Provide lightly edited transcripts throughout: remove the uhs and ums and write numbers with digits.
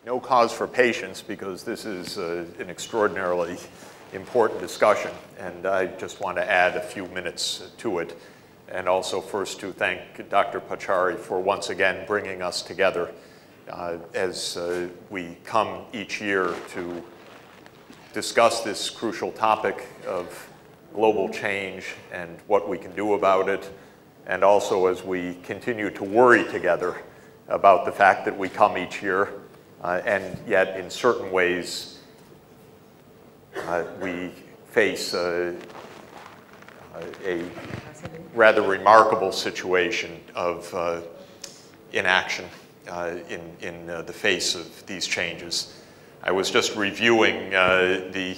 no cause for patience because this is an extraordinarily important discussion, and I just want to add a few minutes to it. And also first to thank Dr. Pachauri for once again bringing us together as we come each year to discuss this crucial topic of global change and what we can do about it, and also as we continue to worry together about the fact that we come each year and yet in certain ways we face a rather remarkable situation of inaction in the face of these changes. I was just reviewing the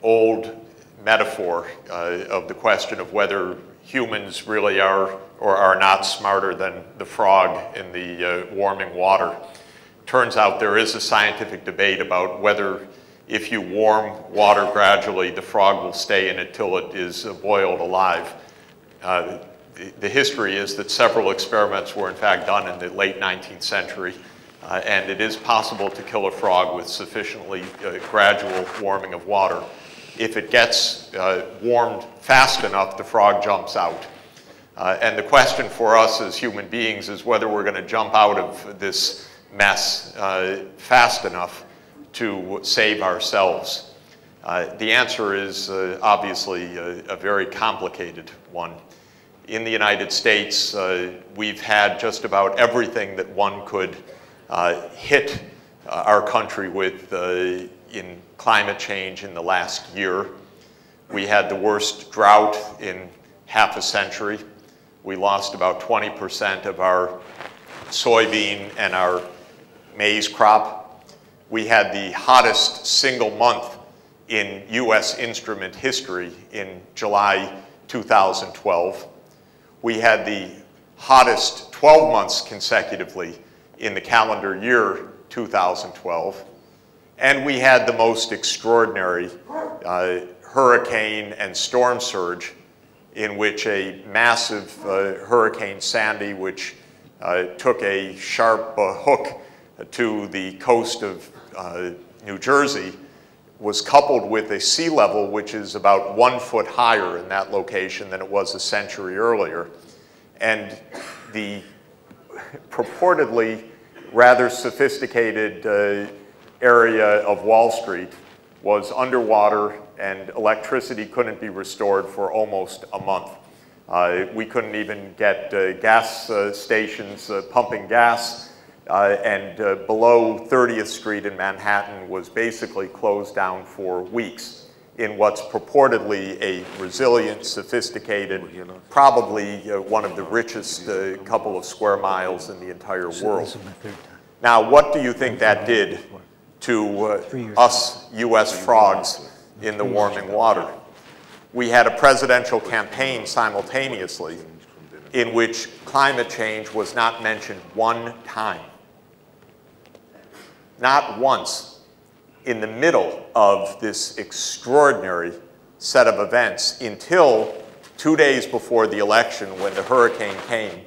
old metaphor of the question of whether humans really are or are not smarter than the frog in the warming water. Turns out there is a scientific debate about whether if you warm water gradually, the frog will stay in it till it is boiled alive. The history is that several experiments were in fact done in the late 19th century, and it is possible to kill a frog with sufficiently gradual warming of water. If it gets warmed fast enough, the frog jumps out. And the question for us as human beings is whether we're going to jump out of this mess fast enough to save ourselves. The answer is obviously a very complicated one. In the United States, we've had just about everything that one could hit our country with in climate change in the last year. We had the worst drought in half a century. We lost about 20% of our soybean and our maize crop. We had the hottest single month in US instrument history in July 2012. We had the hottest 12 months consecutively in the calendar year 2012. And we had the most extraordinary hurricane and storm surge in which a massive Hurricane Sandy, which took a sharp hook to the coast of New Jersey, was coupled with a sea level which is about 1 foot higher in that location than it was a century earlier. And the purportedly rather sophisticated area of Wall Street was underwater, and electricity couldn't be restored for almost a month. We couldn't even get gas stations pumping gas, and below 30th Street in Manhattan was basically closed down for weeks in what's purportedly a resilient, sophisticated, probably one of the richest couple of square miles in the entire world. Now, what do you think that did to us US frogs in the warming water? We had a presidential campaign simultaneously in which climate change was not mentioned one time. Not once in the middle of this extraordinary set of events until 2 days before the election when the hurricane came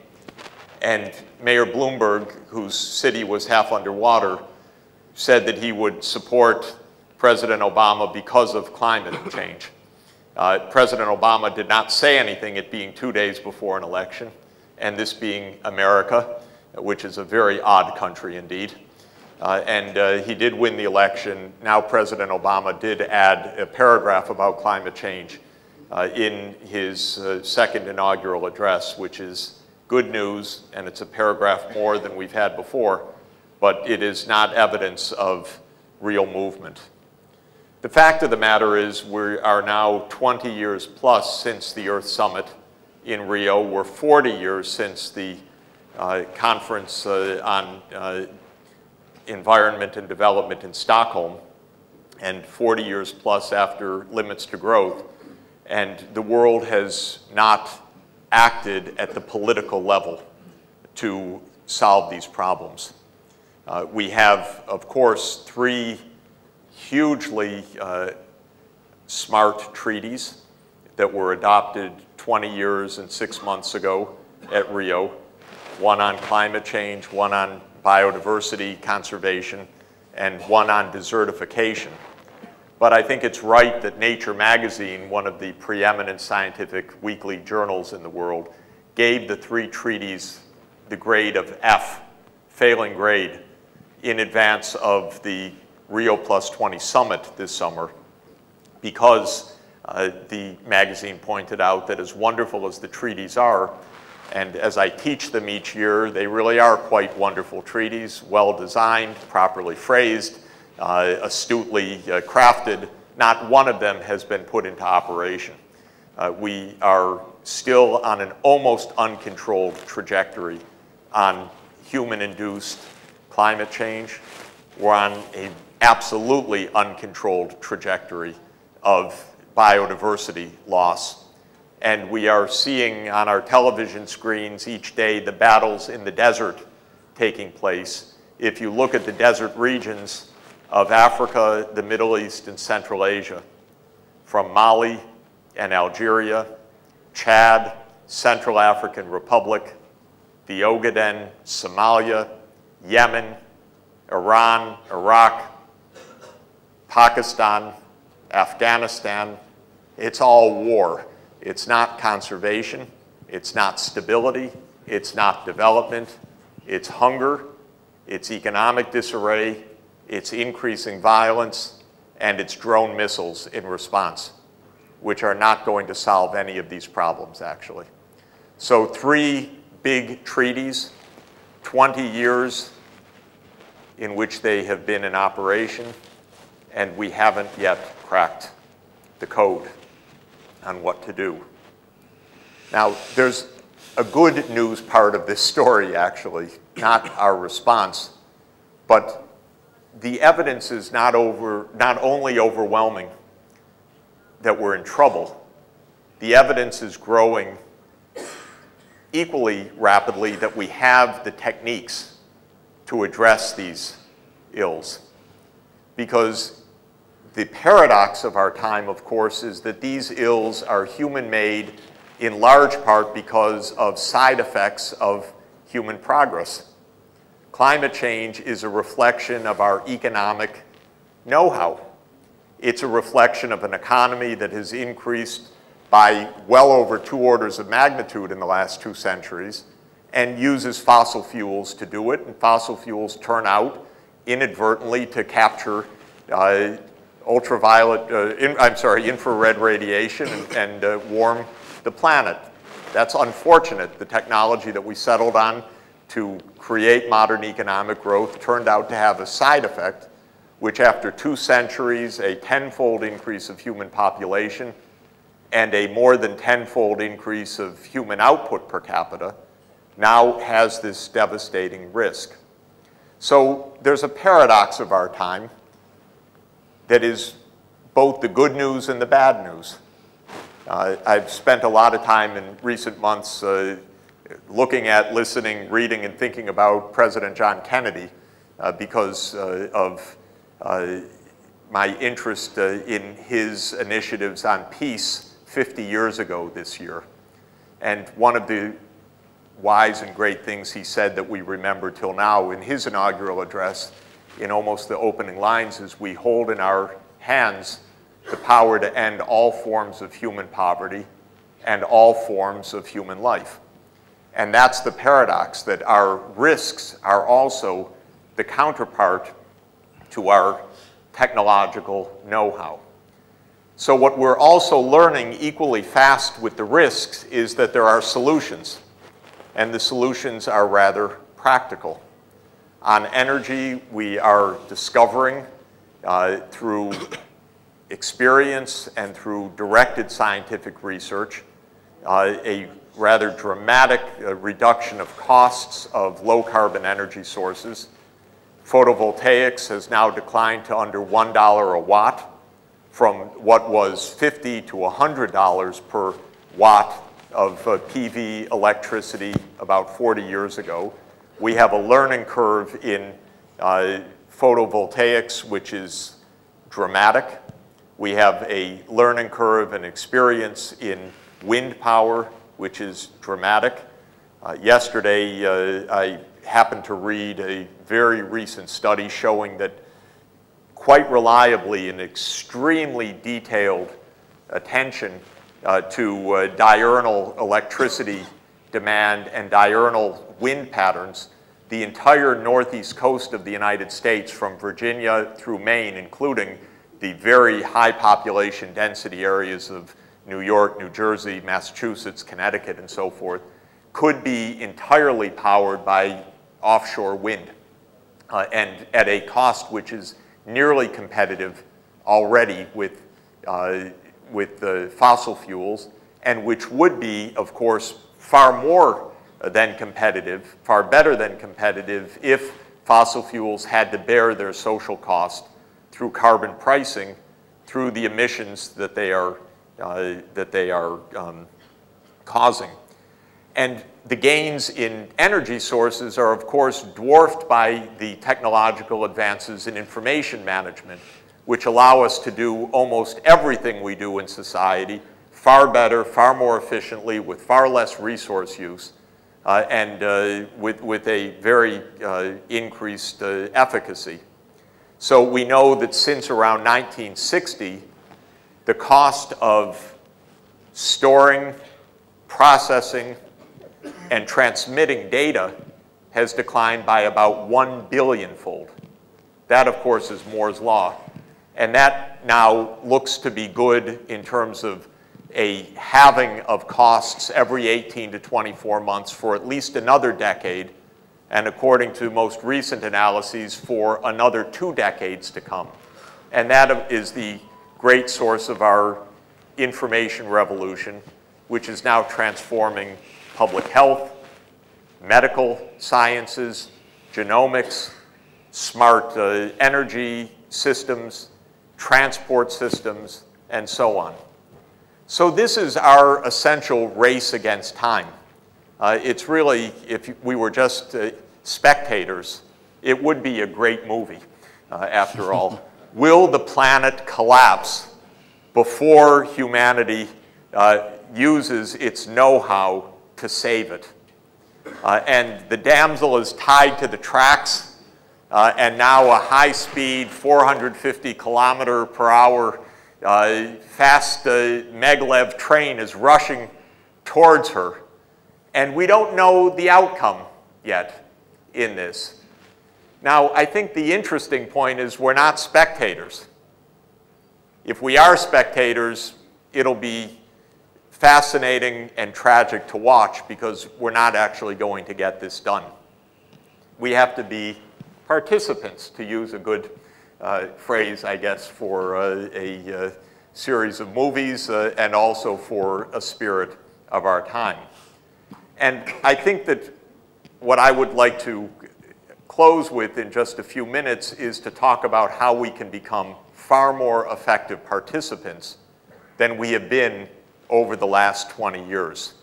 and Mayor Bloomberg, whose city was half underwater, said that he would support President Obama because of climate change. President Obama did not say anything, it being 2 days before an election, and this being America, which is a very odd country indeed. And he did win the election. Now President Obama did add a paragraph about climate change in his second inaugural address, which is good news, and it's a paragraph more than we've had before, but it is not evidence of real movement. The fact of the matter is we are now 20 years plus since the Earth Summit in Rio. We're 40 years since the conference on environment and development in Stockholm, and 40 years plus after limits to growth. And the world has not acted at the political level to solve these problems. We have, of course, 3 hugely smart treaties that were adopted 20 years and 6 months ago at Rio. One on climate change, one on biodiversity conservation and one on desertification. But I think it's right that Nature magazine, one of the preeminent scientific weekly journals in the world, gave the 3 treaties the grade of F, failing grade, in advance of the Rio +20 summit this summer, because the magazine pointed out that as wonderful as the treaties are, and as I teach them each year, they really are quite wonderful treaties, well designed, properly phrased, astutely crafted. Not one of them has been put into operation. We are still on an almost uncontrolled trajectory on human-induced climate change. We're on an absolutely uncontrolled trajectory of biodiversity loss. And we are seeing on our television screens each day the battles in the desert taking place. If you look at the desert regions of Africa, the Middle East, and Central Asia, from Mali and Algeria, Chad, Central African Republic, the Ogaden, Somalia, Yemen, Iran, Iraq, Pakistan, Afghanistan, it's all war. It's not conservation, it's not stability, it's not development, it's hunger, it's economic disarray, it's increasing violence, and it's drone missiles in response, which are not going to solve any of these problems, actually. So 3 big treaties, 20 years in which they have been in operation, and we haven't yet cracked the code on what to do. Now, there's a good news part of this story, actually, not our response, but the evidence is not only overwhelming that we're in trouble, the evidence is growing equally rapidly that we have the techniques to address these ills. Because the paradox of our time, of course, is that these ills are human-made in large part because of side effects of human progress. Climate change is a reflection of our economic know-how. It's a reflection of an economy that has increased by well over 2 orders of magnitude in the last 2 centuries and uses fossil fuels to do it. And fossil fuels turn out inadvertently to capture infrared radiation and warm the planet. That's unfortunate. The technology that we settled on to create modern economic growth turned out to have a side effect, which after 2 centuries, a 10-fold increase of human population and a more than 10-fold increase of human output per capita, now has this devastating risk. So there's a paradox of our time that is both the good news and the bad news. I've spent a lot of time in recent months looking at, listening, reading, and thinking about President John Kennedy because of my interest in his initiatives on peace 50 years ago this year. And one of the wise and great things he said that we remember till now in his inaugural address, in almost the opening lines, is we hold in our hands the power to end all forms of human poverty and all forms of human life. And that's the paradox, that our risks are also the counterpart to our technological know-how. So what we're also learning equally fast with the risks is that there are solutions, and the solutions are rather practical. On energy, we are discovering through experience and through directed scientific research a rather dramatic reduction of costs of low-carbon energy sources. Photovoltaics has now declined to under $1 a watt from what was $50 to $100 per watt of PV electricity about 40 years ago. We have a learning curve in photovoltaics, which is dramatic. We have a learning curve and experience in wind power, which is dramatic. Yesterday, I happened to read a very recent study showing that quite reliably and extremely detailed attention to diurnal electricity demand and diurnal wind patterns, the entire northeast coast of the United States, from Virginia through Maine, including the very high population density areas of New York, New Jersey, Massachusetts, Connecticut, and so forth, could be entirely powered by offshore wind, and at a cost which is nearly competitive already with the fossil fuels, and which would be, of course, far more than competitive, far better than competitive, if fossil fuels had to bear their social cost through carbon pricing, through the emissions that they are causing. And the gains in energy sources are, of course, dwarfed by the technological advances in information management, which allow us to do almost everything we do in society far better, far more efficiently, with far less resource use, and with a very increased efficacy. So we know that since around 1960, the cost of storing, processing, and transmitting data has declined by about 1 billion-fold. That, of course, is Moore's law. And that now looks to be good in terms of a halving of costs every 18 to 24 months for at least another decade, and according to most recent analyses, for another 2 decades to come. And that is the great source of our information revolution, which is now transforming public health, medical sciences, genomics, smart energy systems, transport systems, and so on. So this is our essential race against time. It's really, if we were just spectators, it would be a great movie, after all. Will the planet collapse before humanity uses its know-how to save it? And the damsel is tied to the tracks, and now a high-speed 450-kilometer-per-hour fast maglev train is rushing towards her. And we don't know the outcome yet in this. Now, I think the interesting point is we're not spectators. If we are spectators, it'll be fascinating and tragic to watch, because we're not actually going to get this done. We have to be participants, to use a good phrase, I guess, for a series of movies and also for a spirit of our time. And I think that what I would like to close with in just a few minutes is to talk about how we can become far more effective participants than we have been over the last 20 years.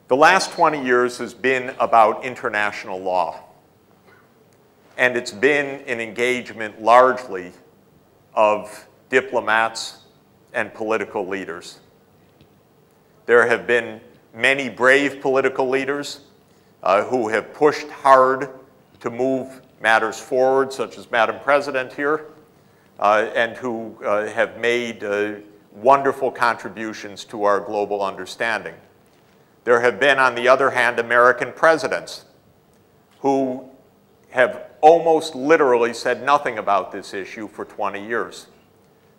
The last 20 years has been about international law. And it's been an engagement largely of diplomats and political leaders. There have been many brave political leaders who have pushed hard to move matters forward, such as Madam President here, and who have made wonderful contributions to our global understanding. There have been, on the other hand, American presidents who have almost literally said nothing about this issue for 20 years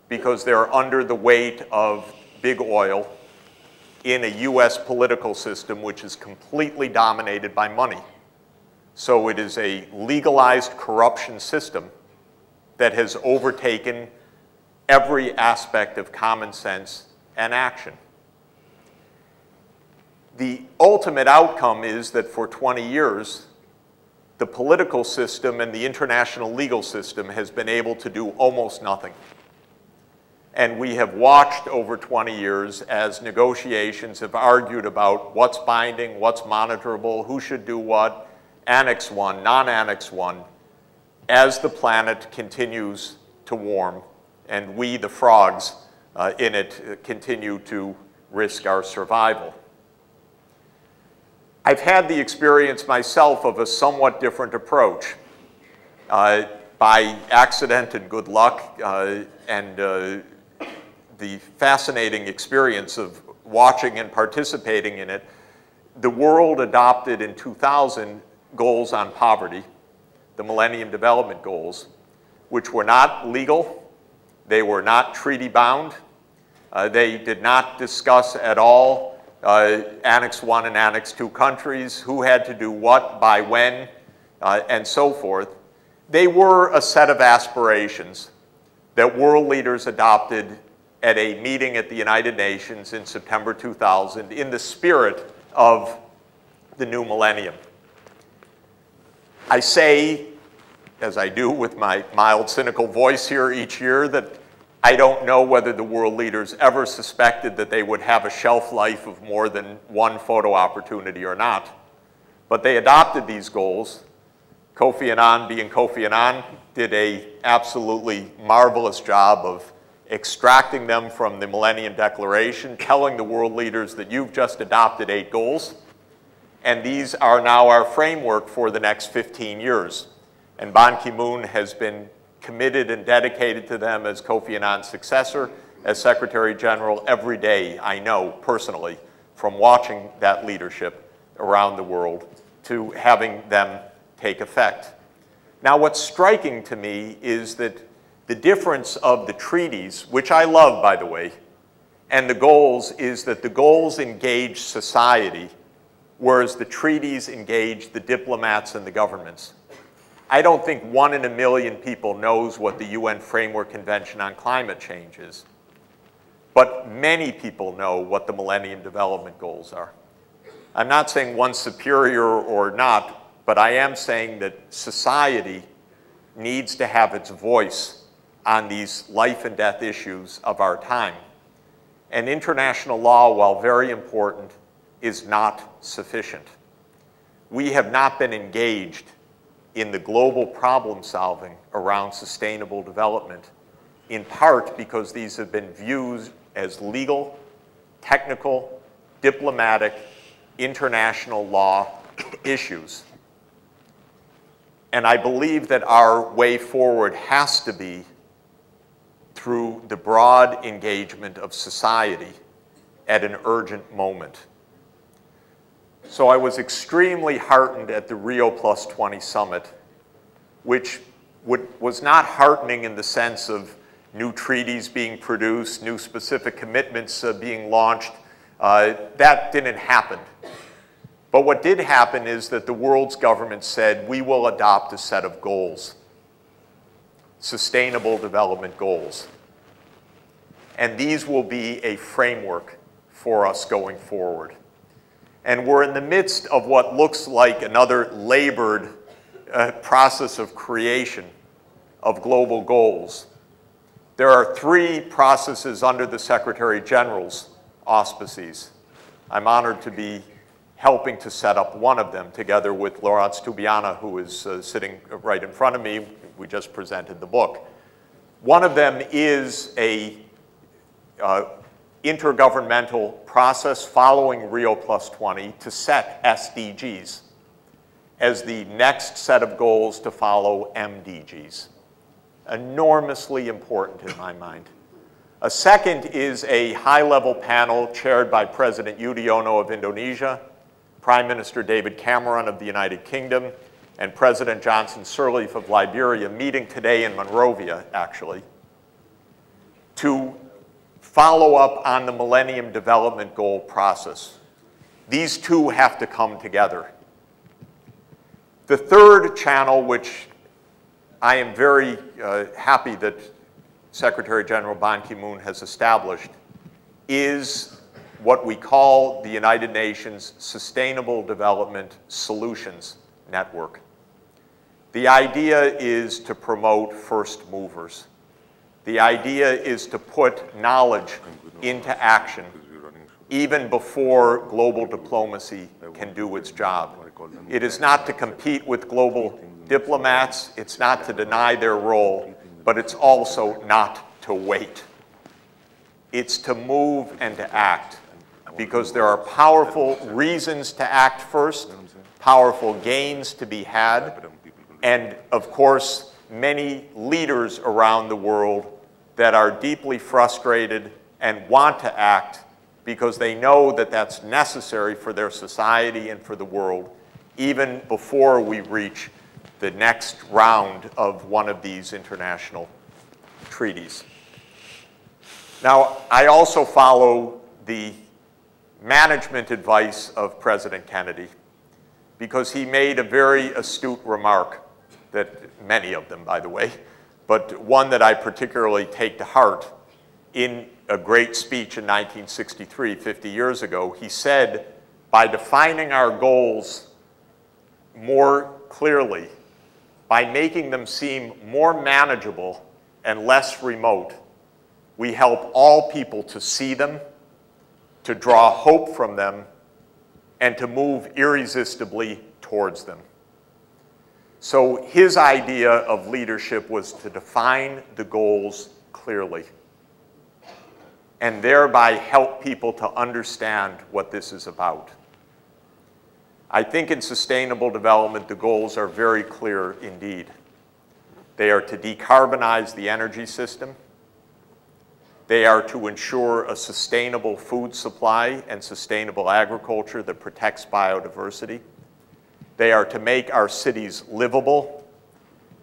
because they're under the weight of big oil in a US political system which is completely dominated by money. So it is a legalized corruption system that has overtaken every aspect of common sense and action. The ultimate outcome is that for 20 years, the political system and the international legal system has been able to do almost nothing. And we have watched over 20 years as negotiations have argued about what's binding, what's monitorable, who should do what, Annex 1, non-Annex 1, as the planet continues to warm and we, the frogs in it, continue to risk our survival. I've had the experience myself of a somewhat different approach. By accident and good luck and the fascinating experience of watching and participating in it, the world adopted in 2000 goals on poverty, the Millennium Development Goals, which were not legal, they were not treaty bound, they did not discuss at all Annex 1 and Annex 2 countries, who had to do what, by when, and so forth. They were a set of aspirations that world leaders adopted at a meeting at the United Nations in September 2000 in the spirit of the new millennium. I say, as I do with my mild cynical voice here each year, that I don't know whether the world leaders ever suspected that they would have a shelf life of more than one photo opportunity or not. But they adopted these goals. Kofi Annan, being Kofi Annan, did an absolutely marvelous job of extracting them from the Millennium Declaration, telling the world leaders that you've just adopted 8 goals, and these are now our framework for the next 15 years. And Ban Ki-moon has been committed and dedicated to them as Kofi Annan's successor, as Secretary General, every day, I know personally, from watching that leadership around the world to having them take effect. Now, what's striking to me is that the difference of the treaties, which I love, by the way, and the goals is that the goals engage society, whereas the treaties engage the diplomats and the governments. I don't think 1 in a million people knows what the UN Framework Convention on Climate Change is, but many people know what the Millennium Development Goals are. I'm not saying one's superior or not, but I am saying that society needs to have its voice on these life and death issues of our time. And international law, while very important, is not sufficient. We have not been engaged in the global problem solving around sustainable development, in part because these have been viewed as legal, technical, diplomatic, international law issues. And I believe that our way forward has to be through the broad engagement of society at an urgent moment. So I was extremely heartened at the Rio +20 summit, which was not heartening in the sense of new treaties being produced, new specific commitments being launched. That didn't happen. But what did happen is that the world's governments said, we will adopt a set of goals, sustainable development goals. And these will be a framework for us going forward. And we're in the midst of what looks like another labored process of creation of global goals. There are 3 processes under the Secretary General's auspices. I'm honored to be helping to set up one of them together with Laurence Toubiana, who is sitting right in front of me. We just presented the book. One of them is a intergovernmental process following Rio +20 to set SDGs as the next set of goals to follow MDGs. Enormously important in my mind. A second is a high-level panel chaired by President Yudhoyono of Indonesia, Prime Minister David Cameron of the United Kingdom, and President Johnson Sirleaf of Liberia, meeting today in Monrovia, actually, to follow up on the Millennium Development Goal process. These 2 have to come together. The third channel, which I am very happy that Secretary General Ban Ki-moon has established, is what we call the United Nations Sustainable Development Solutions Network. The idea is to promote first movers. The idea is to put knowledge into action even before global diplomacy can do its job. It is not to compete with global diplomats, it's not to deny their role, but it's also not to wait. It's to move and to act. because there are powerful reasons to act first, powerful gains to be had, and of course, many leaders around the world that are deeply frustrated and want to act because they know that that's necessary for their society and for the world, even before we reach the next round of one of these international treaties. Now, I also follow the management advice of President Kennedy because he made a very astute remark, that many of them, by the way, but one that I particularly take to heart. In a great speech in 1963, 50 years ago, he said, by defining our goals more clearly, by making them seem more manageable and less remote, we help all people to see them, to draw hope from them, and to move irresistibly towards them. So his idea of leadership was to define the goals clearly and thereby help people to understand what this is about. I think in sustainable development, the goals are very clear indeed. They are to decarbonize the energy system. They are to ensure a sustainable food supply and sustainable agriculture that protects biodiversity. They are to make our cities livable,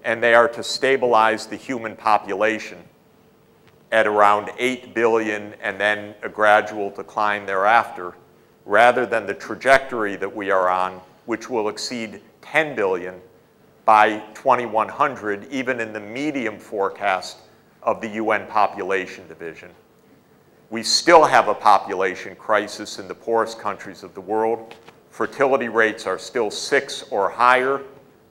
and they are to stabilize the human population at around 8 billion and then a gradual decline thereafter, rather than the trajectory that we are on, which will exceed 10 billion by 2100, even in the medium forecast of the UN Population Division. We still have a population crisis in the poorest countries of the world. Fertility rates are still 6 or higher.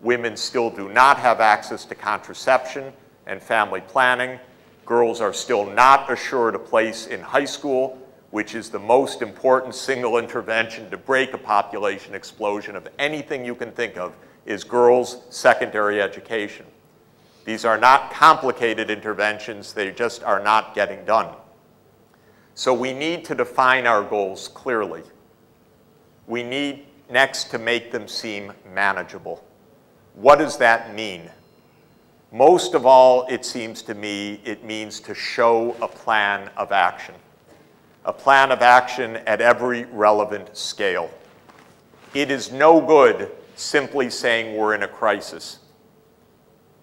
Women still do not have access to contraception and family planning. Girls are still not assured a place in high school, which is the most important single intervention to break a population explosion of anything you can think of, is girls' secondary education. These are not complicated interventions, they just are not getting done. So we need to define our goals clearly. We need next to make them seem manageable. What does that mean? Most of all, it seems to me, it means to show a plan of action. A plan of action at every relevant scale. It is no good simply saying we're in a crisis.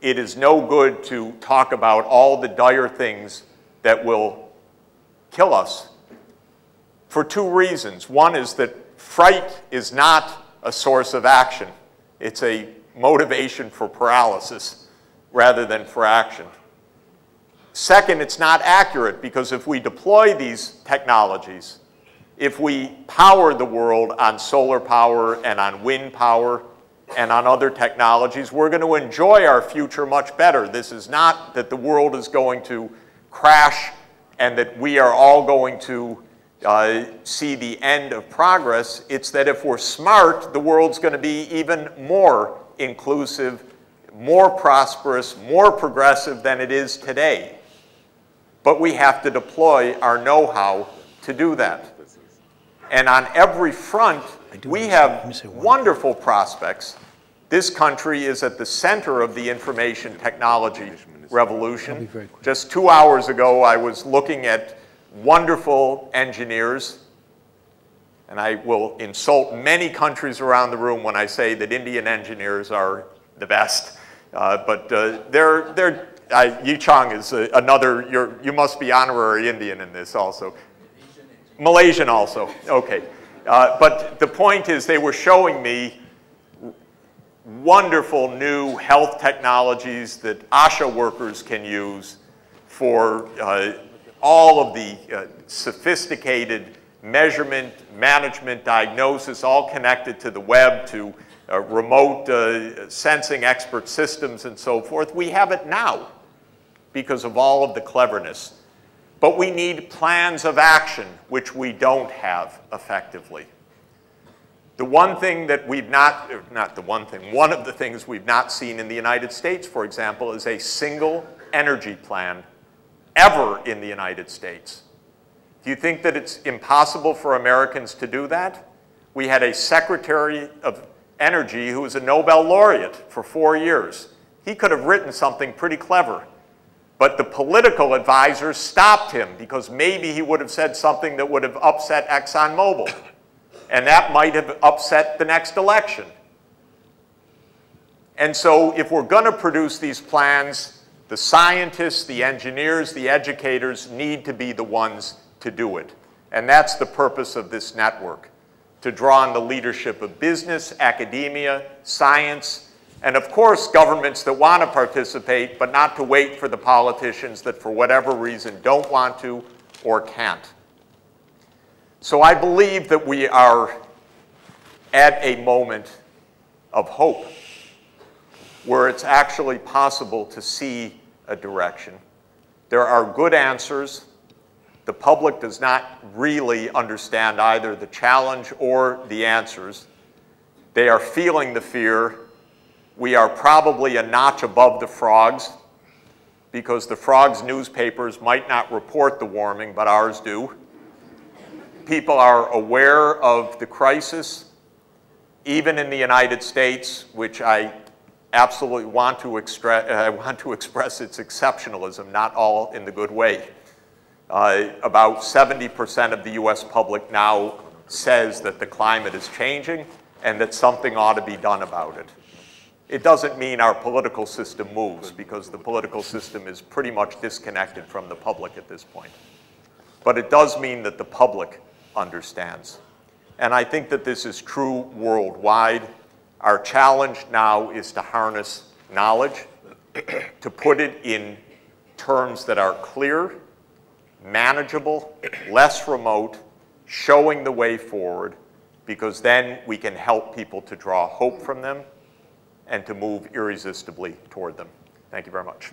It is no good to talk about all the dire things that will kill us for two reasons. One is that fright is not a source of action. It's a motivation for paralysis rather than for action. Second, it's not accurate, because if we deploy these technologies, if we power the world on solar power and on wind power and on other technologies, we're going to enjoy our future much better. This is not that the world is going to crash and that we are all going to see the end of progress. It's that if we're smart, the world's going to be even more inclusive, more prosperous, more progressive than it is today. But we have to deploy our know-how to do that. And on every front, we have wonderful prospects. This country is at the center of the information technology revolution. Just 2 hours ago, I was looking at wonderful engineers, and I will insult many countries around the room when I say that Indian engineers are the best. Yi Chang is another, you must be honorary Indian in this also. Malaysian also, okay. But the point is, they were showing me wonderful new health technologies that ASHA workers can use for all of the sophisticated measurement, management, diagnosis, all connected to the web, to remote sensing expert systems and so forth. We have it now because of all of the cleverness. But we need plans of action, which we don't have effectively. The one thing that we've one of the things we've not seen in the United States, for example, is a single energy plan ever in the United States. Do you think that it's impossible for Americans to do that? We had a Secretary of Energy who was a Nobel laureate for 4 years. He could have written something pretty clever, but the political advisors stopped him because maybe he would have said something that would have upset ExxonMobil, and that might have upset the next election. And so if we're going to produce these plans, the scientists, the engineers, the educators need to be the ones to do it. And that's the purpose of this network, to draw on the leadership of business, academia, science, and of course governments that want to participate, but not to wait for the politicians that for whatever reason don't want to or can't. So I believe that we are at a moment of hope where it's actually possible to see a direction. There are good answers. The public does not really understand either the challenge or the answers. They are feeling the fear. We are probably a notch above the frogs because the frogs' newspapers might not report the warming, but ours do. People are aware of the crisis, even in the United States, which I absolutely want to express its exceptionalism, not all in the good way. About 70% of the US public now says that the climate is changing and that something ought to be done about it. It doesn't mean our political system moves because the political system is pretty much disconnected from the public at this point. But it does mean that the public understands. And I think that this is true worldwide. Our challenge now is to harness knowledge, to put it in terms that are clear, manageable, less remote, showing the way forward, because then we can help people to draw hope from them and to move irresistibly toward them. Thank you very much.